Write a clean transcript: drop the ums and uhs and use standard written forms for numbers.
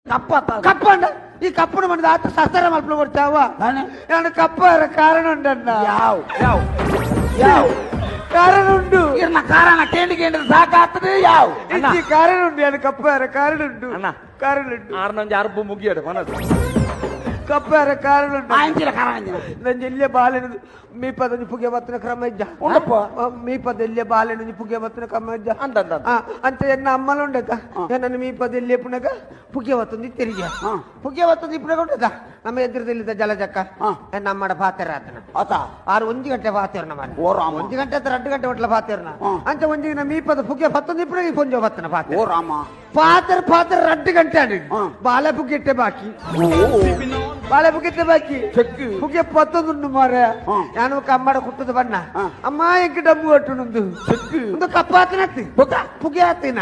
കപ്പുണ്ട് ഈ കപ്പണ് പണിത് ആ സസ്തര മലപ്പിൽ കൊടുത്താവാ ഞാൻ കപ്പ കാരണ ഉണ്ടണ്ട ಕಾರಣುಂಟು ಕಾರಣ ಕೇಳಿಕೊಂಡು ಸಾಕಾಗ್ತದೆ ಯಾವ ಕಾರಣುಂಟು ಅದು ಕಪ್ಪಾರ ಕಾರಣುಂಟು ಕಾರಣುಂಟು ಆರ್ನೊಂದು ಅರ್ಬು ಮುಗಿಯಡು ಮನಸ್ಸು ಕಪ್ಪಾರ ಕಾರಣುಂಟು ಆಂಚಿನ ಕಾರಣ ನನ್ನ ಎಲ್ಲೇ ಬಾಲೆನದು మీ పదని పుగే వస్తున్న క్రమ మీ పది వెళ్ళే బాలే నుంచి పుగే వస్తున్న క్రమ అంతే ఎన్న అమ్మలు ఉండక నన్ను మీ పది వెళ్ళి ఎప్పుడునక పుగే వస్తుంది తిరిగి పుగే వస్తుంది ఇప్పుడు ఉండదా ನಮ್ಮ ಎದುರು ತಿಳಿದ ಜಲಜಕ್ಕ ನಮ್ಮಡ ಪಾತೆರಾತನ ಆರು 1 ಗಂಟೆ ಪಾತೆರ್ನ ಮಾಡಿ 1 ಗಂಟೆ 2 ಗಂಟೆ ಒಟ್ಲ ಪಾತೆರ್ನ ಅಂತ ಒಂದಿನ ಮೀ ಪದ ಪುಗೆ ಪತ್ತೊಂದು ಇಪ್ಪಡ ಕೊಂಚ ಬತ್ತನ ಪಾತೆ ಓ ರಾಮ ಪಾತೆರ್ 2 ಗಂಟೆ ಆಡಿ ಬಾಲೆ ಪುಗೆಟ್ಟೆ ಬಾಕಿ ಬಾಲೆ ಪುಗೆಟ್ಟೆ ಬಾಕಿ ಪುಗೆ ಪತ್ತೊಂದು ಮಾರೆ ನಾನು ಕಮ್ಮಡ ಕುಟ್ಟದ ಬಣ್ಣ ಅಮ್ಮ ಎಂಕ ಡಬ್ಬು ಒಟ್ಟು ಒಂದು ಕಪ್ಪ ಹಾತಿನತ್ತಿ ಪುಗೆ ಹಾತಿನ